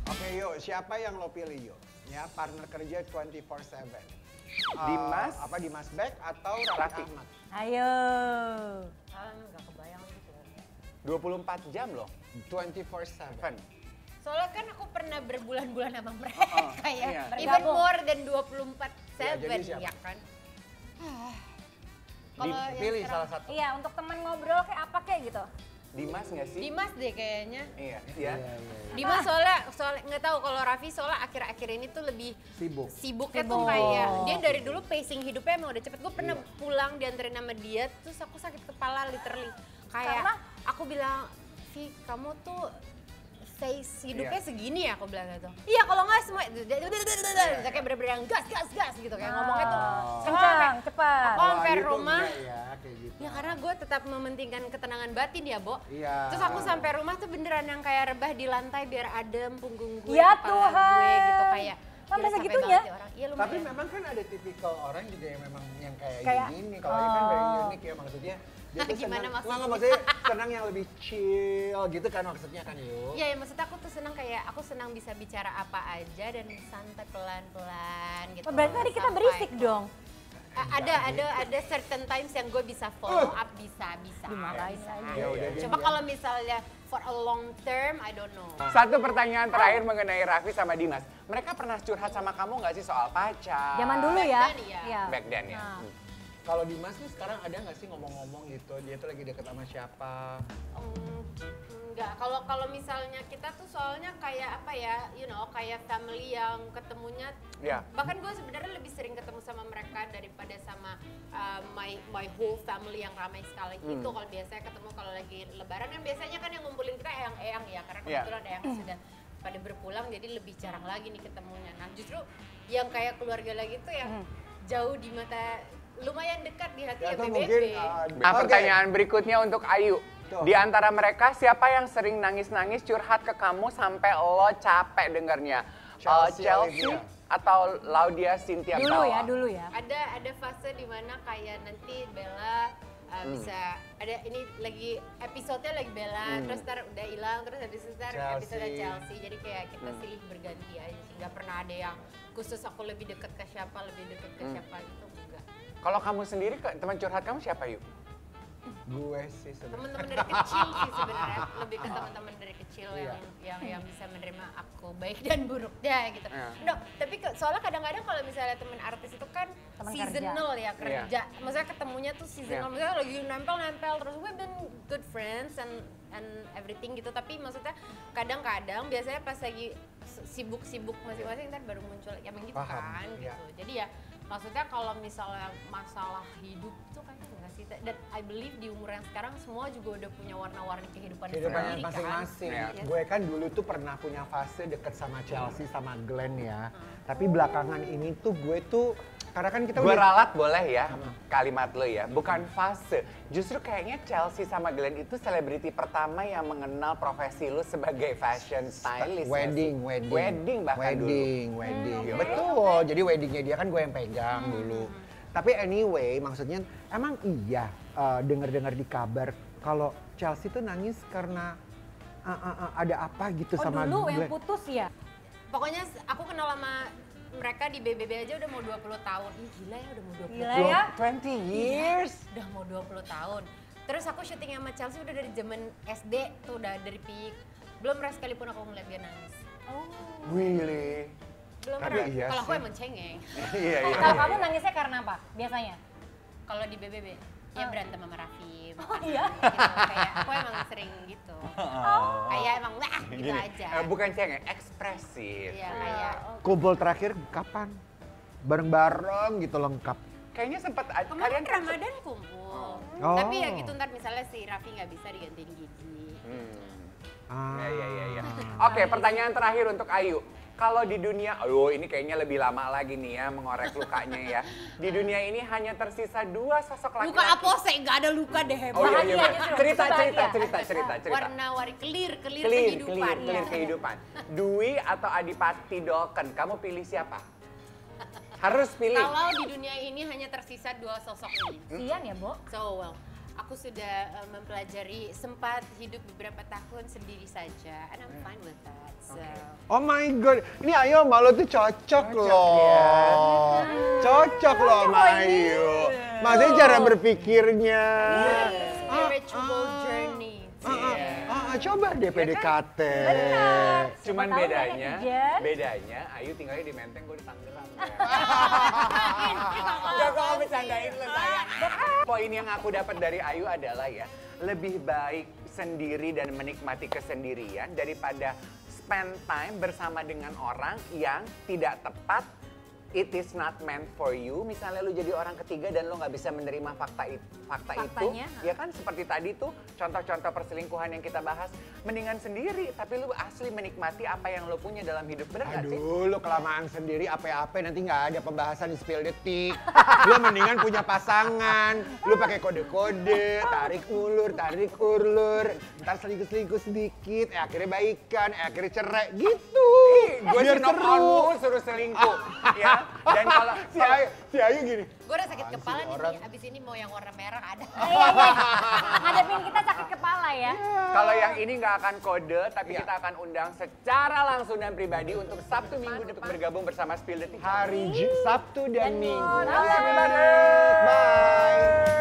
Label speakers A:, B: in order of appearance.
A: Oke yuk, siapa yang lo pilih yuk? Ya, partner kerja 24/7.
B: Dimas?
A: Dimas Beck atau Raffi
B: Raffi.
A: Ahmad?
C: Ayo.
D: Nggak kebayang gitu.
B: 24 jam loh.
A: 24/7.
B: Kan?
D: Soalnya kan aku pernah berbulan-bulan sama mereka
B: iya.
D: ya. Even more than 24/7
A: jadi siapa?
D: ya kan. Kalau yang
A: Pilih
D: sekarang-
A: salah satu.
C: Iya, untuk teman ngobrol kayak apa kayak gitu.
B: Dimas nggak sih?
D: Dimas deh kayaknya.
B: Iya, ya.
D: Dimas soalnya nggak tahu kalau Raffi soalnya akhir-akhir ini tuh lebih sibuknya tuh kayak dia dari dulu pacing hidupnya emang udah cepet. Gue pernah pulang dianterin sama dia, terus aku sakit kepala literally. Kayak
C: Karena?
D: aku bilang, Vi kamu tuh face hidupnya
B: Iya.
D: segini ya, aku bilang gitu. Iya kalau nggak semua, kayak bener-bener yang gas gitu kayak ngomongnya tuh
C: Kencang, cepat.
D: Aku sampai rumah.
A: Ya, kayak gitu.
D: Ya karena gue tetap mementingkan ketenangan batin ya, Bo.
A: Iya.
D: Terus aku sampai rumah tuh beneran yang kayak rebah di lantai biar adem punggung gue,
C: Ya
D: kepala
C: Tuhan.
D: gue gitu kayak.
C: Sampai
D: gila, capek
C: segitunya?
D: banget ya orang. Iya lumayan.
A: Tapi memang kan ada tipikal orang juga yang memang yang kayak
C: Kayak-
A: gini. Kalau ini kan very unik ya maksudnya. Dia tuh
D: Gimana
A: senang,
D: maksudnya?
A: nggak, maksudnya senang yang lebih chill gitu kan maksudnya kan yuk.
D: Iya, ya, maksudnya aku tuh senang kayak aku senang bisa bicara apa aja dan santai pelan-pelan gitu.
C: Berarti tadi kita
D: Sampai-
C: berisik dong.
D: Ada certain times yang gue bisa follow up, bisa.
C: Dimarahin
D: bisa.
C: lagi.
A: Ya udah,
D: Coba
A: dia-
D: kalau misalnya for a long term, I don't know.
B: Satu pertanyaan terakhir mengenai Raffi sama Dimas. Mereka pernah curhat sama kamu nggak sih soal pacar?
C: Zaman dulu
D: Back
C: ya.
D: then, iya.
C: Iya.
B: Back then ya.
C: Nah.
A: Kalau Dimas nih sekarang ada nggak sih ngomong-ngomong gitu, dia tuh lagi deket sama siapa?
D: Enggak, kalau misalnya kita tuh soalnya kayak apa ya, kayak family yang ketemunya.
B: Iya.
D: Bahkan gue sebenarnya lebih sering ketemu sama mereka daripada sama my whole family yang ramai sekali itu. Kalau biasanya ketemu kalau lagi lebaran kan biasanya kan yang ngumpulin kita eyang-eyang ya, karena
B: Iya.
D: kebetulan eyang sudah pada berpulang jadi lebih jarang lagi nih ketemunya. Nah justru yang kayak keluarga lagi tuh yang jauh di mata, lumayan dekat di hati ya
A: Atau
D: BBB.
A: mungkin
B: Nah,
A: oke.
B: pertanyaan berikutnya untuk Ayu.
A: Tuh.
B: Di antara mereka siapa yang sering nangis-nangis curhat ke kamu sampai lo capek dengernya?
A: Chelsea
B: Chelsea
A: Olivia.
B: atau Laudia Cynthia Bella?
C: Dulu ya.
D: Ada fase dimana kayak nanti Bella bisa ada ini lagi episodenya lagi Bella, terus ntar udah hilang, terus habis itu ntar
A: Chelsea.
D: episode Chelsea. Jadi kayak kita silih berganti aja sih. Nggak pernah ada yang khusus aku lebih deket ke siapa, lebih deket ke siapa gitu enggak.
B: Kalau kamu sendiri, teman curhat kamu siapa Yu?
A: Gue sih sebenarnya.
D: Teman-teman dari kecil sih sebenarnya, lebih ke teman-teman dari kecil
A: Iya.
D: yang bisa menerima aku baik dan buruknya gitu.
B: Iya.
D: No, tapi soalnya kadang-kadang kalau misalnya teman artis itu kan
C: Teman
D: seasonal ya kerja. Maksudnya ketemunya tuh
B: Iya.
D: seasonal, misalnya lagi nempel-nempel terus we've been good friends and everything gitu. Tapi maksudnya kadang-kadang biasanya pas lagi sibuk-sibuk masing-masing ntar baru muncul ya begitu
A: Paham,
D: kan
A: iya.
D: gitu. Jadi ya maksudnya kalau misalnya masalah hidup tuh kayaknya enggak sih. Dan I believe di umur yang sekarang semua juga udah punya warna-warni kehidupannya
A: Kehidupannya
D: sendiri
A: masing-masing.
B: Iya.
D: kan.
A: Gue kan dulu tuh pernah punya fase deket sama Chelsea sama Glenn ya. Tapi belakangan ini tuh gue tuh karena kan kita
B: Gue
A: udah
B: ralat boleh ya kalimat lo ya, bukan fase. Justru kayaknya Chelsea sama Glenn itu selebriti pertama yang mengenal profesi lo sebagai fashion stylist.
A: wedding
B: bahkan dulu.
A: wedding. Betul. Jadi weddingnya dia kan gue yang pegang dulu. Tapi anyway, maksudnya emang iya dengar-dengar di kabar kalau Chelsea tuh nangis karena ada apa gitu
C: Oh
A: sama
C: dulu yang
A: Glenn.
C: putus ya?
D: Pokoknya aku kenal sama mereka di BBB aja udah mau 20 tahun. Ih gila ya udah mau 20
C: Gila
D: tahun.
C: ya.
B: 20 years.
D: Udah mau 20 tahun. Terus aku syuting sama Chelsea udah dari zaman SD tuh udah dari peak. Belum pernah sekalipun aku ngeliat dia nangis.
C: Oh.
B: Really?
D: Belum
A: Tapi
D: pernah.
A: iya
D: Kalau aku
A: sih.
D: emang cengeng.
B: Iya, iya.
C: Kalau kamu nangisnya karena apa biasanya?
D: Kalau di BBB ya berantem sama Raffi.
C: Oh iya?
D: Gitu. Kayak aku emang sering gitu. Kayak emang gitu
B: Gini,
D: aja.
B: bukan cengeng, ekspresif.
D: Iya kayak
A: Kumpul terakhir kapan? Bareng-bareng gitu lengkap.
B: Kayaknya sempat
D: kemarin Ramadan kumpul.
A: Oh.
D: Tapi ya gitu ntar misalnya si Raffi nggak bisa digantiin Gigi.
B: Iya. Oke, pertanyaan terakhir untuk Ayu. Kalau di dunia, ini kayaknya lebih lama lagi nih ya mengorek lukanya ya. Di dunia ini hanya tersisa 2 sosok laki-laki.
D: Luka apose, nggak ada luka deh hebat.
B: Oh iya,
C: Bahagia
B: iya.
C: justru,
B: Cerita.
C: bahagia.
D: Warna-warni clear
B: Clear
D: kehidupan.
B: kehidupan. Dwi atau Adipati Dolken, kamu pilih siapa? Harus pilih.
D: Kalau di dunia ini hanya tersisa 2 sosok ini.
C: Sian ya, Bo?
D: So well, aku sudah mempelajari, sempat hidup beberapa tahun sendiri saja, and I'm fine with that. So.
A: Oh my god, ini Ayu sama lo tuh cocok loh. Cocok loh sama Ayu. Maksudnya cara berpikirnya.
D: Spiritual journey.
A: Coba deh PDKT.
C: Benar.
B: Cuman
C: Siapa tahu
B: bedanya,
C: netizen.
B: bedanya Ayu tinggalnya di Menteng, gue di Tangerang. Gak kok bercandain lo sayang. Poin yang aku dapat dari Ayu adalah ya, lebih baik sendiri dan menikmati kesendirian daripada spend time bersama dengan orang yang tidak tepat. It is not meant for you. Misalnya lu jadi orang ketiga dan lu nggak bisa menerima fakta itu,
C: Faktanya.
B: ya kan seperti tadi tuh contoh-contoh perselingkuhan yang kita bahas. Mendingan sendiri, tapi lu asli menikmati apa yang lu punya dalam hidup, bener nggak sih?
A: Aduh, lu kelamaan sendiri apa-apa nanti nggak ada pembahasan di spill detik. Lu mendingan punya pasangan, lu pakai kode-kode, tarik ulur, ntar selingkuh-selingkuh sedikit, akhirnya baikan, akhirnya cerai, gitu.
B: Gue
A: Biar
B: sih knock suruh selingkuh, ya. Dan kalau
A: si Ayu gini.
D: Gue udah sakit kepala nih, abis ini mau yang warna merah ada.
C: Iya. Ngadepin kita sakit kepala ya.
B: kalau yang ini nggak akan kode, tapi kita akan undang secara langsung dan pribadi untuk Sabtu Minggu bergabung bersama Spill Detik.
A: Hari Sabtu dan Minggu.
C: Bye.
A: Bye.